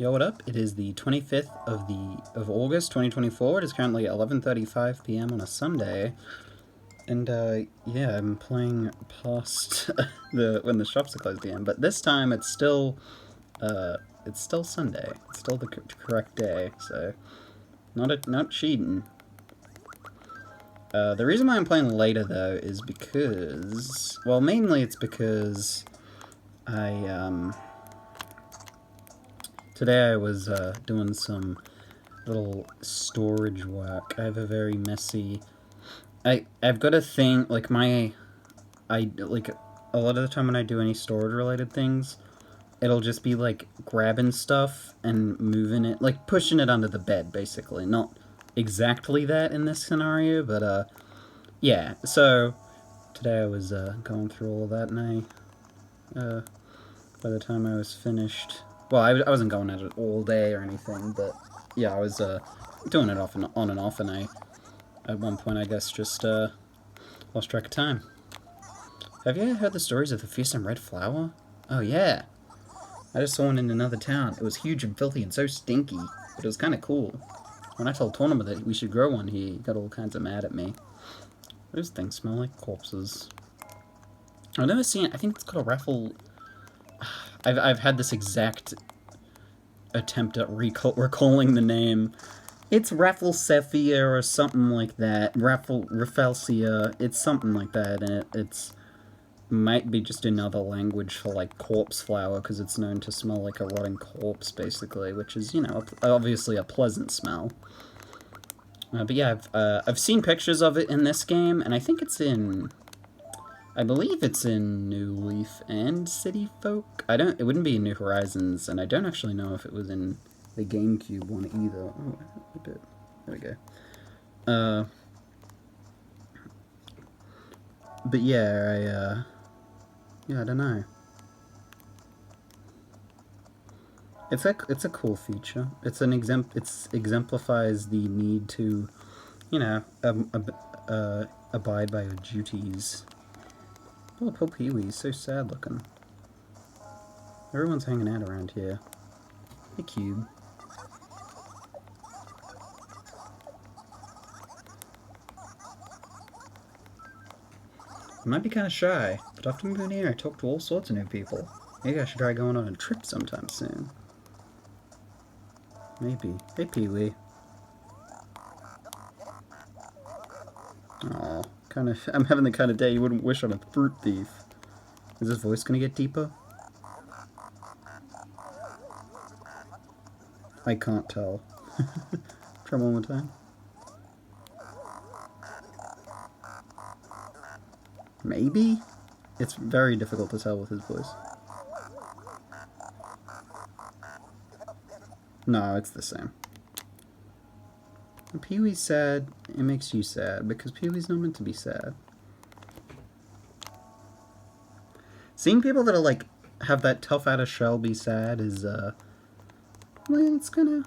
Yo, what up? It is the 25th of August, 2024. It is currently 11:35 p.m. on a Sunday, and yeah, I'm playing past when the shops are closed again. But this time, it's still Sunday. It's still the correct day, so not cheating. The reason why I'm playing later though is because, well, mainly it's because today I was doing some little storage work. I have a very messy... I've got a thing, like like, a lot of the time when I do any storage related things, it'll just be like grabbing stuff and moving it, like pushing it under the bed, basically. Not exactly that in this scenario, but yeah. So today I was going through all of that, and by the time I was finished, well, I wasn't going at it all day or anything, but yeah, I was doing it on and off, and I, at one point, I guess, just lost track of time. Have you ever heard the stories of the fearsome red flower? Oh, yeah. I just saw one in another town. It was huge and filthy and so stinky, but it was kind of cool. When I told Tournament that we should grow one, he got all kinds of mad at me. Those things smell like corpses. I've never seen it. I think it's called a raffle... I've had this exact attempt at recalling the name. It's Rafflesephia or something like that. Rafflesia. It's something like that, and it's might be just another language for like corpse flower, because it's known to smell like a rotting corpse, basically, which is, you know, obviously a pleasant smell. But yeah, I've seen pictures of it in this game, and I think it's in... I believe it's in New Leaf and City Folk. It wouldn't be in New Horizons, and I don't actually know if it was in the GameCube one either. Oh, a bit. There we go. But yeah, yeah, I don't know. It's a cool feature. It exemplifies the need to, you know, abide by your duties. Oh, poor Peewee, he's so sad looking. Everyone's hanging out around here. Hey, Cube. I might be kind of shy, but after moving here, I talk to all sorts of new people. Maybe I should try going on a trip sometime soon. Maybe. Hey, Peewee. Aw. I'm having the kind of day you wouldn't wish on a fruit thief. Is his voice gonna get deeper? I can't tell. Try one more time. Maybe? It's very difficult to tell with his voice. No, it's the same. When Peewee's sad, it makes you sad, because Peewee's not meant to be sad. Seeing people that are, like, have that tough out of shell be sad is, well, it's kinda,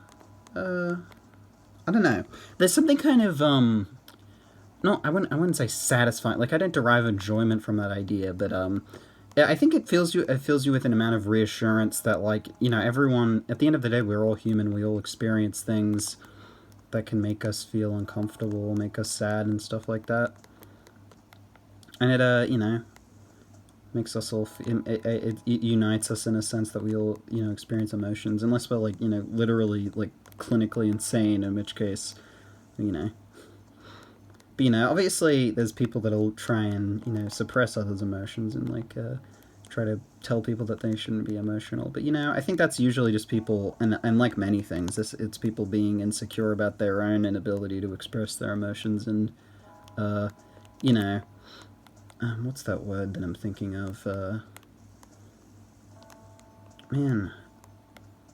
I don't know. There's something kind of, no, I wouldn't say satisfying. Like, I don't derive enjoyment from that idea, but, yeah, I think it fills you with an amount of reassurance that, like, you know, everyone, at the end of the day, we're all human, we all experience things that can make us feel uncomfortable, make us sad and stuff like that. And it, you know, makes us all, it unites us in a sense that we all, you know, experience emotions, unless we're, like, you know, literally, like, clinically insane, in which case, you know. But, you know, obviously there's people that'll try and, you know, suppress others' emotions and, like, try to tell people that they shouldn't be emotional. But, you know, I think that's usually just people, and like many things, it's people being insecure about their own inability to express their emotions, and, you know, what's that word that I'm thinking of? Man.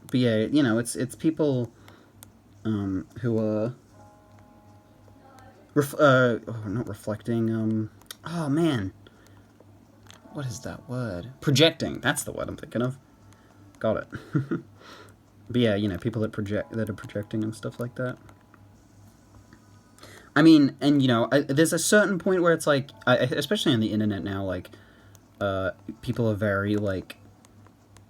But yeah, you know, it's people, who are, not reflecting, oh man. What is that word? Projecting. That's the word I'm thinking of. Got it. But yeah, you know, people that are projecting and stuff like that. I mean, and you know, there's a certain point where it's like, especially on the internet now, like, people are very, like,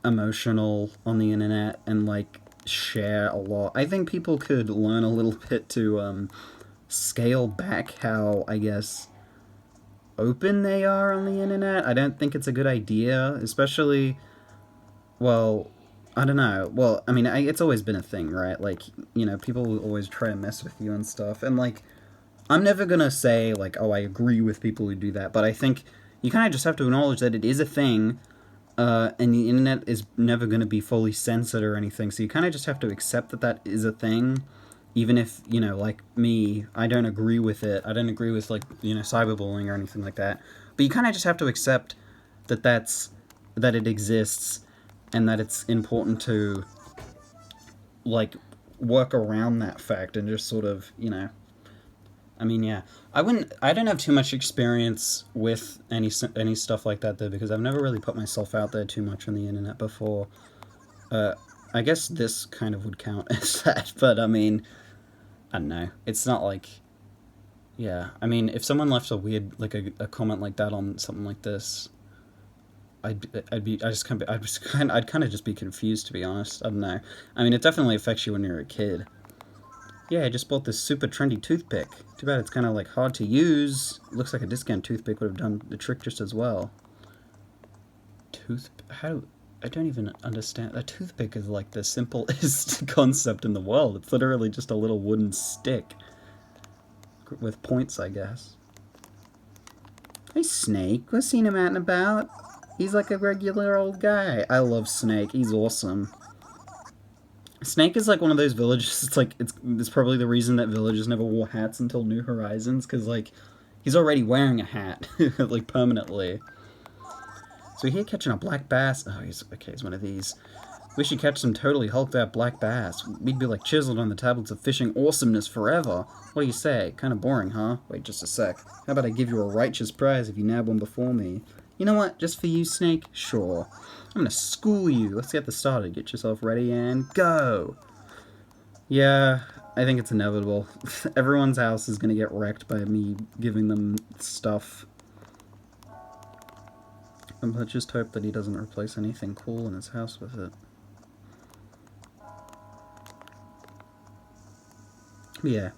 emotional on the internet and, like, share a lot. I think people could learn a little bit to scale back how, I guess, open they are on the internet. I don't think it's a good idea, especially, well, I don't know. Well, I mean, it's always been a thing, right? Like, people will always try to mess with you and stuff. And, like, I'm never gonna say, like, oh, I agree with people who do that, but I think you kind of just have to acknowledge that it is a thing, and the internet is never gonna be fully censored or anything, so you kind of just have to accept that that is a thing, even if, like me, I don't agree with it. I don't agree with, like, cyberbullying or anything like that. But you kind of just have to accept that that it exists, and that it's important to, like, work around that fact and just sort of, I mean, yeah. I don't have too much experience with any stuff like that, though, because I've never really put myself out there too much on the internet before. I guess this kind of would count as that, but I mean, I don't know. It's not like, yeah. I mean, if someone left a weird, like, a comment like that on something like this, I'd kind of just be confused, to be honest. I don't know. I mean, it definitely affects you when you're a kid. Yeah, I just bought this super trendy toothpick. Too bad it's kind of, like, hard to use. Looks like a discount toothpick would have done the trick just as well. I don't even understand. A toothpick is, like, the simplest concept in the world. It's literally just a little wooden stick. With points, I guess. Hey, Snake. We've seen him out and about. He's like a regular old guy. I love Snake. He's awesome. Snake is like one of those villages. It's probably the reason that villagers never wore hats until New Horizons, because, like, he's already wearing a hat, like, permanently. So here catching a black bass. Oh, he's one of these. We should catch some totally hulked out black bass. We'd be like chiseled on the tablets of fishing awesomeness forever. What do you say? Kind of boring, huh? Wait just a sec. How about I give you a righteous prize if you nab one before me? You know what? Just for you, Snake? Sure. I'm gonna school you. Let's get this started. Get yourself ready and go! Yeah, I think it's inevitable. Everyone's house is gonna get wrecked by me giving them stuff. Let's just hope that he doesn't replace anything cool in his house with it. Yeah,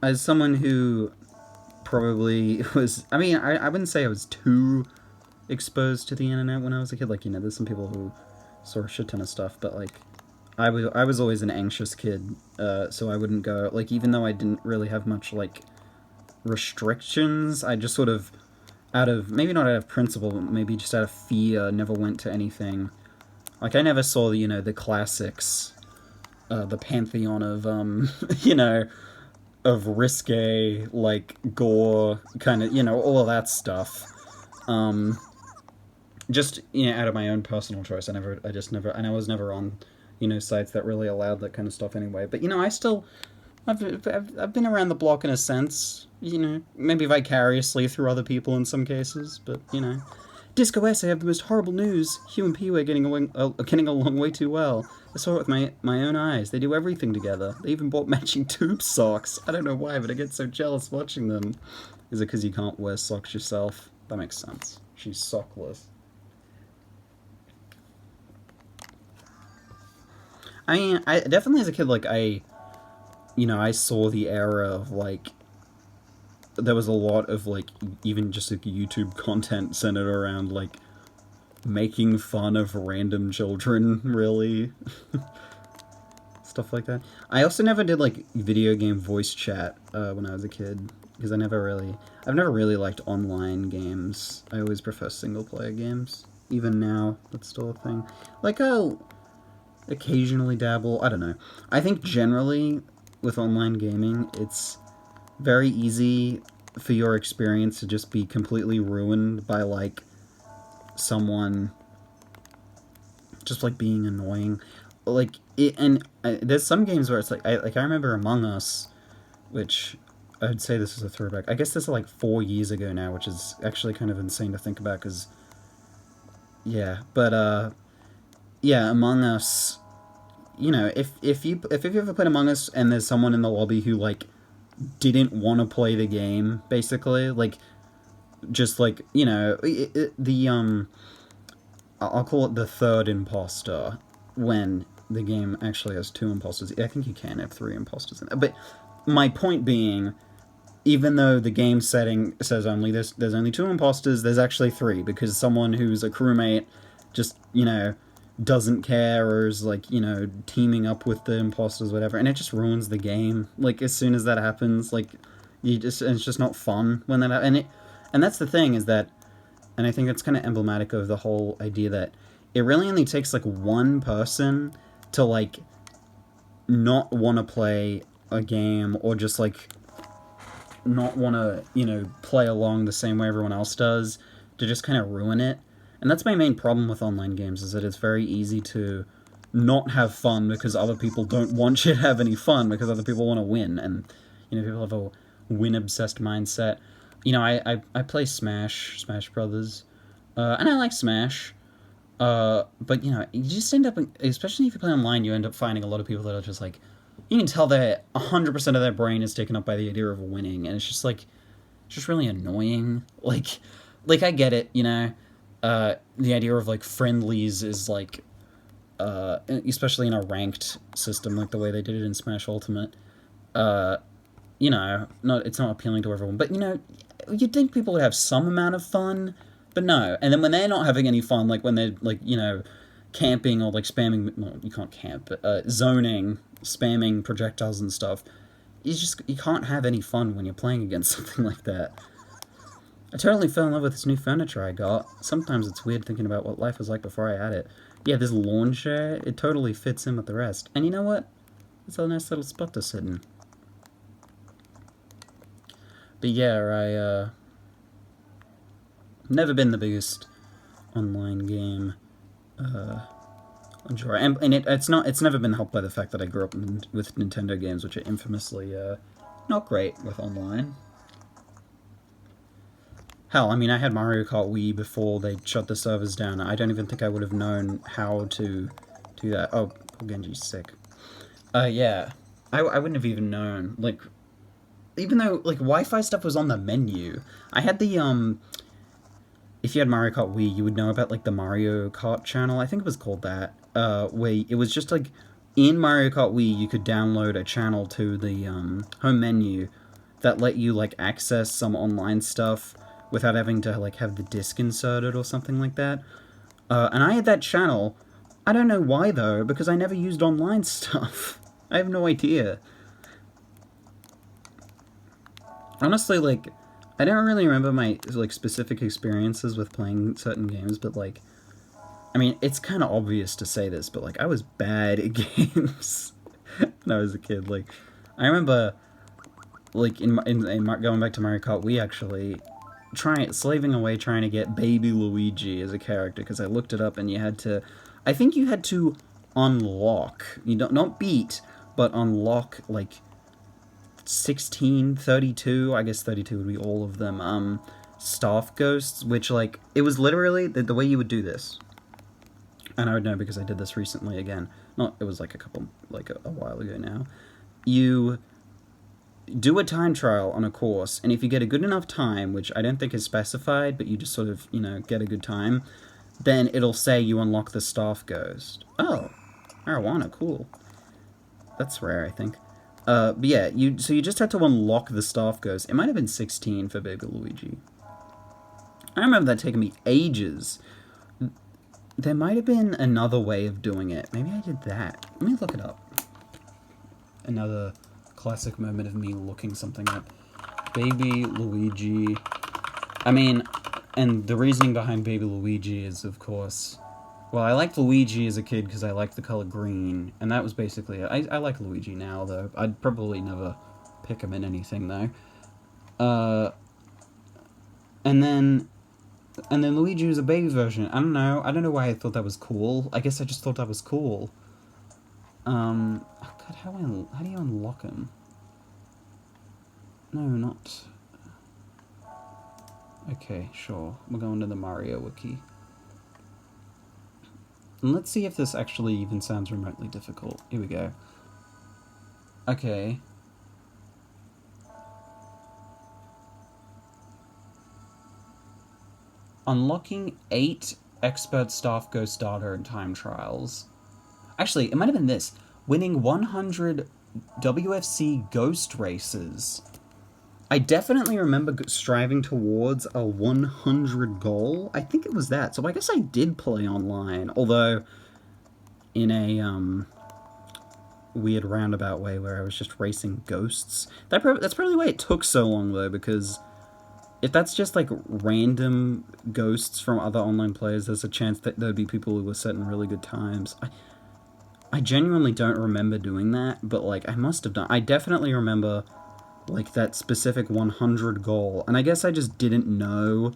as someone who probably was... I mean, I wouldn't say I was too exposed to the internet when I was a kid. Like, there's some people who saw a shit ton of stuff, but, like, I was always an anxious kid, so I wouldn't go... Like, even though I didn't really have much, like, restrictions, I just sort of, maybe not out of principle, but maybe just out of fear, never went to anything. Like, I never saw, the classics, the pantheon of, of risque, like, gore, kind of, all of that stuff. Just, out of my own personal choice. And I was never on, sites that really allowed that kind of stuff anyway. But, I've been around the block in a sense, maybe vicariously through other people in some cases, but, Disco S, I have the most horrible news. Hugh and Peewee are getting along way too well. I saw it with my own eyes. They do everything together. They even bought matching tube socks. I don't know why, but I get so jealous watching them. Is it because you can't wear socks yourself? That makes sense. She's sockless. I mean, I definitely as a kid, like, I saw the era of, like, there was a lot of, like, even just, like, YouTube content centered around, like, making fun of random children, really. Stuff like that. I also never did, like, video game voice chat when I was a kid, because I've never really liked online games. I always prefer single-player games. Even now, that's still a thing. Like, I'll occasionally dabble. I don't know. I think generally, with online gaming, it's very easy for your experience to just be completely ruined by, like, someone just, like, being annoying. Like, there's some games where it's like, I remember Among Us, which I would say this is a throwback. I guess this is, like, 4 years ago now, which is actually kind of insane to think about, because, yeah, but, yeah, Among Us, if you ever played Among Us and there's someone in the lobby who, like, didn't want to play the game, basically, like, just, like, I'll call it the third imposter, when the game actually has 2 imposters. I think you can have 3 imposters in there. But my point being, even though the game setting says only there's only 2 imposters, there's actually 3, because someone who's a crewmate just, doesn't care, or is, like, teaming up with the imposters, whatever, and it just ruins the game. Like, as soon as that happens, like, it's just not fun when that happens. And that's the thing, is that, and I think it's kind of emblematic of the whole idea that it really only takes, like, one person to, like, not want to play a game, or just, like, not want to, play along the same way everyone else does, to just kind of ruin it. And that's my main problem with online games, is that it's very easy to not have fun because other people don't want you to have any fun, because other people want to win, and, people have a win-obsessed mindset. I play Smash Brothers, and I like Smash, but, you just end up, especially if you play online, you end up finding a lot of people that are just, like, you can tell that 100% of their brain is taken up by the idea of winning, and it's just, like, it's just really annoying. Like, I get it, the idea of, like, friendlies is, like, especially in a ranked system, like the way they did it in Smash Ultimate, it's not appealing to everyone. But, you'd think people would have some amount of fun, but no. And then when they're not having any fun, like when they're, like, camping or, like, spamming, well, you can't camp, but, zoning, spamming projectiles and stuff, you can't have any fun when you're playing against something like that. I totally fell in love with this new furniture I got. Sometimes it's weird thinking about what life was like before I had it. Yeah, this lawn chair, it totally fits in with the rest. And you know what? It's a nice little spot to sit in. But yeah, never been the biggest online game enjoyer. And it's never been helped by the fact that I grew up with Nintendo games, which are infamously not great with online. Hell, I mean, I had Mario Kart Wii before they shut the servers down. I don't even think I would have known how to do that. Oh, poor Genji's sick. Yeah. I wouldn't have even known. Like, even though, like, Wi-Fi stuff was on the menu. I had the, if you had Mario Kart Wii, you would know about, like, the Mario Kart channel. I think it was called that. Where it was just, like, in Mario Kart Wii, you could download a channel to the, home menu that let you, like, access some online stuff without having to, like, have the disc inserted or something like that. And I had that channel. I don't know why, though, because I never used online stuff. I have no idea. Honestly, like, I don't really remember my, like, specific experiences with playing certain games, but, like, I mean, it's kind of obvious to say this, but, like, I was bad at games when I was a kid. Like, I remember, like, in going back to Mario Kart Wii, actually, slaving away trying to get Baby Luigi as a character, because I looked it up, and I think you had to unlock, not beat, but unlock, like, 16, 32, I guess 32 would be all of them, staff ghosts, which, like, it was literally the way you would do this, and I would know because I did this recently again, it was like a while ago now. You do a time trial on a course, and if you get a good enough time, which I don't think is specified, but you just sort of, get a good time, then it'll say you unlock the staff ghost. Oh, marijuana, cool. That's rare, I think. But yeah, so you just had to unlock the staff ghost. It might have been 16 for Baby Luigi. I remember that taking me ages. There might have been another way of doing it. Maybe I did that. Let me look it up. Another classic moment of me looking something up. Baby Luigi. I mean, and the reasoning behind Baby Luigi is, of course, well, I liked Luigi as a kid because I liked the color green, and that was basically it. I like Luigi now, though. I'd probably never pick him in anything, though. And then Luigi was a baby version. I don't know why I thought that was cool. I guess I just thought that was cool. Oh God, how do you unlock him? No, not... Okay, sure. We're going to the Mario wiki. And let's see if this actually even sounds remotely difficult. Here we go. Okay. Unlocking 8 expert staff ghost data and time trials. Actually, it might have been this. Winning 100 WFC Ghost races. I definitely remember striving towards a 100 goal. I think it was that. So I guess I did play online, although in a weird roundabout way where I was just racing ghosts. That's probably why it took so long, though, because if that's just like random ghosts from other online players, there's a chance that there'd be people who were setting really good times. I genuinely don't remember doing that, but like I must have done. I definitely remember like that specific 100 goal, and I guess I just didn't know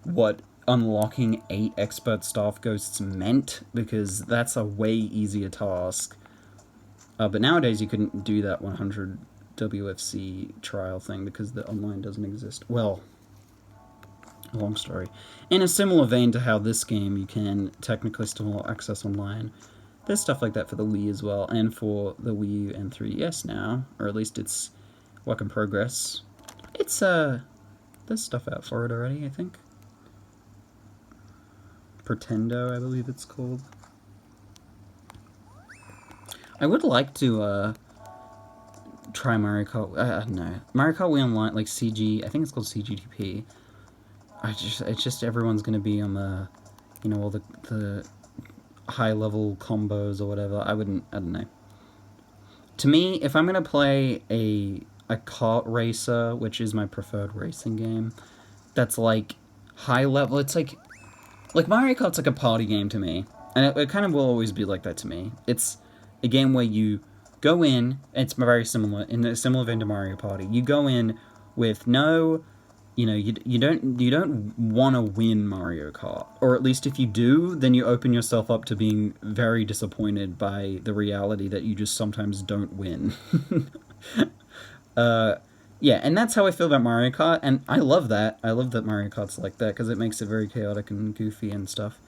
what unlocking 8 expert staff ghosts meant, because that's a way easier task. But nowadays you couldn't do that 100 WFC trial thing because the online doesn't exist. Well, long story. In a similar vein to how this game you can technically still access online, there's stuff like that for the Wii as well, and for the Wii U and 3DS now, or at least it's work in progress. It's, there's stuff out for it already, I think. Pretendo, I believe it's called. I would like to, try Mario Kart, no. Mario Kart Wii Online, like CG, I think it's called CGTP. It's just everyone's gonna be on the, you know, all the high-level combos or whatever. I don't know. To me, if I'm gonna play a kart racer, which is my preferred racing game, that's like high level. It's like Mario Kart's like a party game to me, and it kind of will always be like that to me. It's a game where you go in. It's very similar in a similar vein to Mario Party. You go in with no, you know, you don't want to win Mario Kart, or at least if you do, then you open yourself up to being very disappointed by the reality that you just sometimes don't win. Yeah, and that's how I feel about Mario Kart, and I love that. I love that Mario Kart's like that, because it makes it very chaotic and goofy and stuff.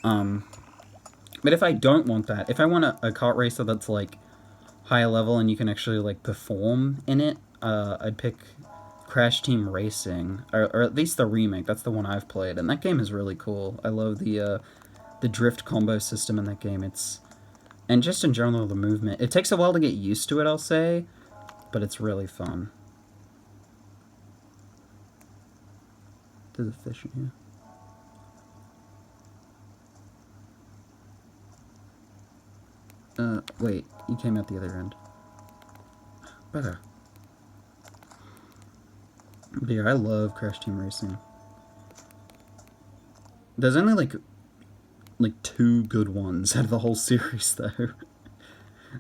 But if I don't want that, if I want a kart racer that's, like, higher level and you can actually, like, perform in it, I'd pick Crash Team Racing, or at least the remake. That's the one I've played, and that game is really cool. I love the drift combo system in that game. And just in general, the movement. It takes a while to get used to it, I'll say, but it's really fun. There's a fish in here. Wait, you came out the other end. Better. But yeah, I love Crash Team Racing. There's only like 2 good ones out of the whole series, though.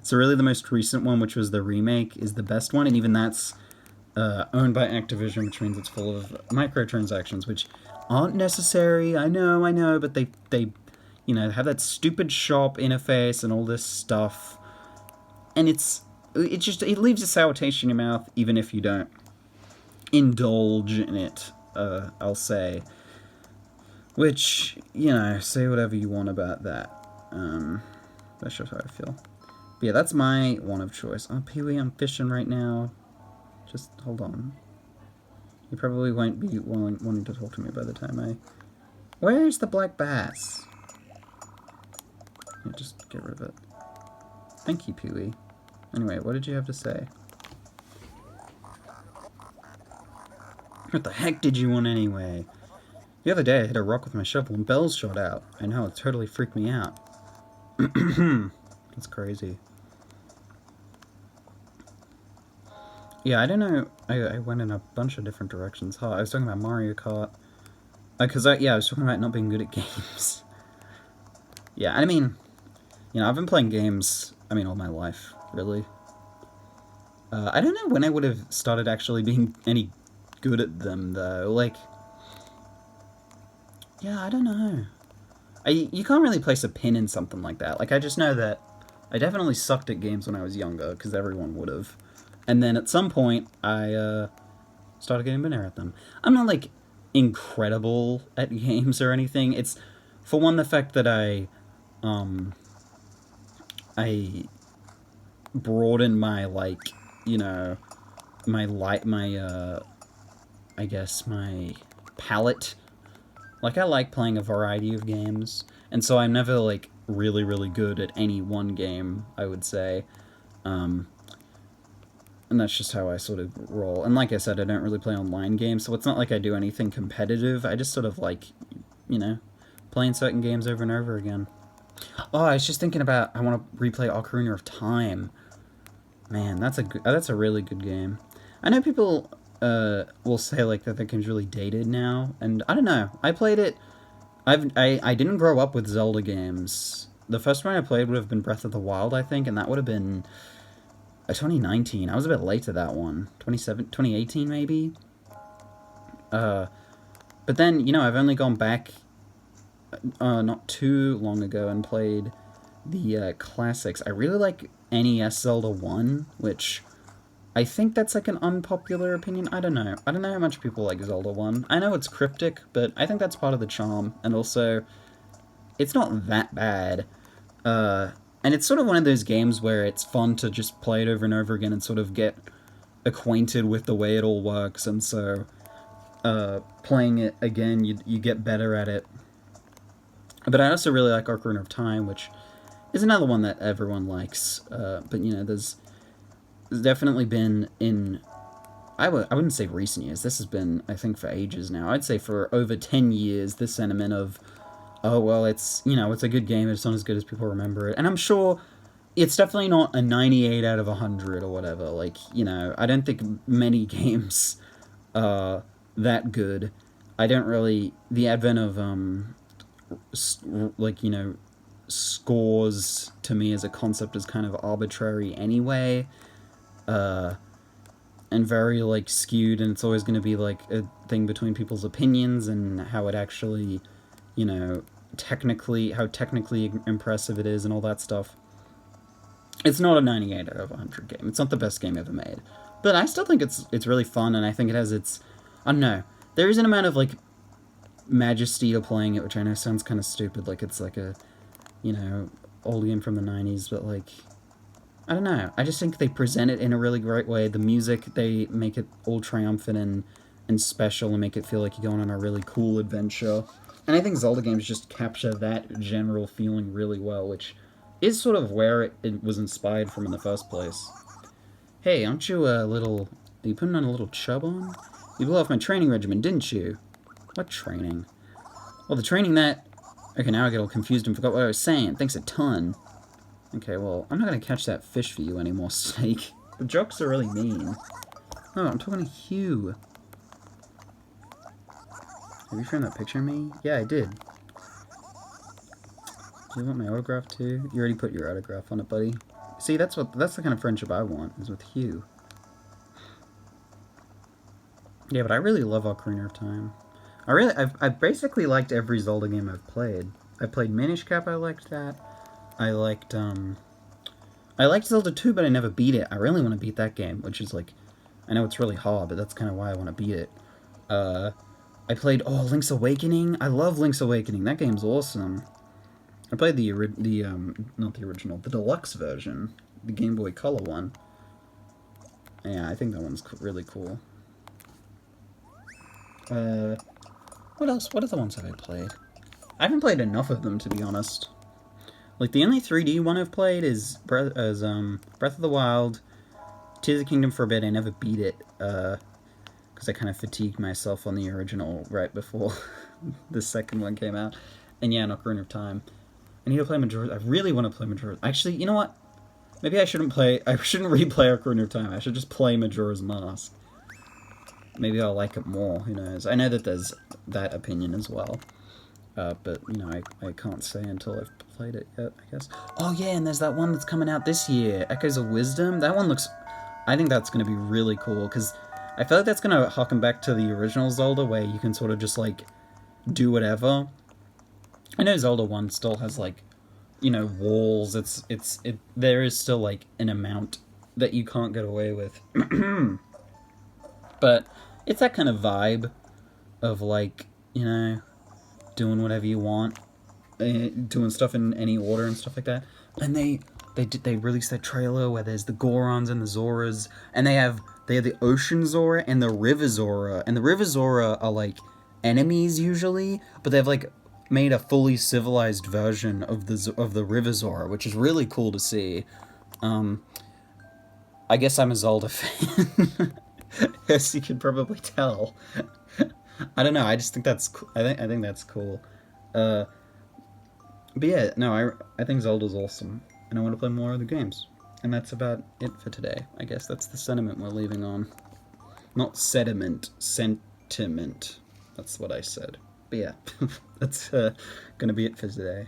So really the most recent one, which was the remake, is the best one, and even that's owned by Activision, which means it's full of microtransactions, which aren't necessary. I know, but they you know, have that stupid shop interface and all this stuff, and it leaves a sour taste in your mouth, even if you don't indulge in it, I'll say. Which, you know, say whatever you want about that. That's just how I feel. But yeah, that's my one of choice. Oh, Peewee, I'm fishing right now. Just hold on. You probably won't be wanting to talk to me by the time I... Where's the black bass? Yeah, just get rid of it. Thank you, Peewee. Anyway, what did you have to say? What the heck did you want anyway? The other day I hit a rock with my shovel and bells shot out. I know, it totally freaked me out. That's crazy. Yeah, I don't know. I went in a bunch of different directions. I was talking about Mario Kart. Because, I was talking about not being good at games. Yeah, I mean, you know, I've been playing games, all my life, really. I don't know when I would have started actually being any good at them, though. Like, yeah, I don't know. You can't really place a pin in something like that. Like, I just know that I definitely sucked at games when I was younger, because everyone would have. And then at some point, I started getting better at them. I'm not, like, incredible at games or anything. It's, for one, the fact that I broaden my, like, you know, I guess my palette. Like, I like playing a variety of games, and so I'm never, like, really, really good at any one game, I would say. Um, and that's just how I sort of roll. And like I said, I don't really play online games, so it's not like I do anything competitive. I just sort of like, you know, playing certain games over and over again. Oh, I was just thinking about I want to replay Ocarina of Time. Man, that's a really good game. I know people will say like that game's really dated now, and I don't know. I played it. I didn't grow up with Zelda games. The first one I played would have been Breath of the Wild, I think, and that would have been 2019. I was a bit late to that one. 2018 maybe. But then I've only gone back not too long ago and played the classics. I really like NES Zelda 1, which I think that's like an unpopular opinion. I don't know. I don't know how much people like Zelda 1. I know it's cryptic, but I think that's part of the charm. And also, it's not that bad. And it's sort of one of those games where it's fun to just play it over and over again and sort of get acquainted with the way it all works. And so, playing it again, you get better at it. But I also really like Ocarina of Time, which is another one that everyone likes. But there's definitely been in I wouldn't say recent years. This has been, I think, for ages now. I'd say for over 10 years, this sentiment of, oh well, it's it's a good game. It's not as good as people remember it, and I'm sure it's definitely not a 98 out of 100 or whatever. Like I don't think many games are that good. I don't really the advent of scores to me as a concept is kind of arbitrary anyway, and very skewed, and it's always going to be like a thing between people's opinions and how it actually technically impressive it is and all that stuff. It's not a 98 out of 100 game. It's not the best game ever made, but I still think it's really fun, and I think it has its, I don't know, there is an amount of majesty to playing it, which I know sounds kind of stupid, like it's like a old game from the 90s, but I don't know, I just think they present it in a really great way. The music, they make it all triumphant and special and make it feel like you're going on a really cool adventure, and I think Zelda games just capture that general feeling really well, which is sort of where it was inspired from in the first place. Hey, aren't you are you putting on a little chub on? You blew off my training regimen, didn't you? What training? Well, the training that... Okay, now I get all confused and forgot what I was saying. Thanks a ton. Okay, well, I'm not going to catch that fish for you anymore, Snake. The jokes are really mean. Oh, I'm talking to Hugh. Have you found that picture of me? Yeah, I did. Do you want my autograph too? You already put your autograph on it, buddy. See, that's the kind of friendship I want, is with Hugh. Yeah, but I really love Ocarina of Time. I've basically liked every Zelda game I've played. I played Minish Cap, I liked that. I liked Zelda 2, but I never beat it. I really want to beat that game, which is I know it's really hard, but that's kind of why I want to beat it. I played, Link's Awakening. I love Link's Awakening. That game's awesome. I played not the original, the deluxe version, the Game Boy Color one. Yeah, I think that one's really cool. What else? What other ones have I played? I haven't played enough of them, to be honest. The only 3D one I've played is Breath of the Wild, Tears of the Kingdom for a bit. I never beat it, because I kind of fatigued myself on the original right before the second one came out. And yeah, Ocarina of Time. I need to play Majora's... I really want to play Majora's... Actually, you know what? Maybe I shouldn't replay Ocarina of Time. I should just play Majora's Mask. Maybe I'll like it more, who knows. I know that there's that opinion as well. But, I can't say until I've played it yet, I guess. Oh yeah, and there's that one that's coming out this year, Echoes of Wisdom. That one looks... I think that's going to be really cool, because I feel like that's going to harken back to the original Zelda, where you can sort of just, do whatever. I know Zelda 1 still has, walls. There is still, an amount that you can't get away with. But it's that kind of vibe of, doing whatever you want, doing stuff in any order and stuff like that. And they released that trailer where there's the Gorons and the Zoras, and they have the Ocean Zora and the River Zora, and the River Zora are enemies usually, but they have made a fully civilized version of the River Zora, which is really cool to see. I guess I'm a Zelda fan, as you can probably tell. I don't know. I just think that's I think that's cool. Uh, but yeah, no, I think Zelda's awesome, and I want to play more of the games. And that's about it for today. I guess that's the sentiment we're leaving on. Not sediment, sentiment. That's what I said. But yeah, that's gonna be it for today.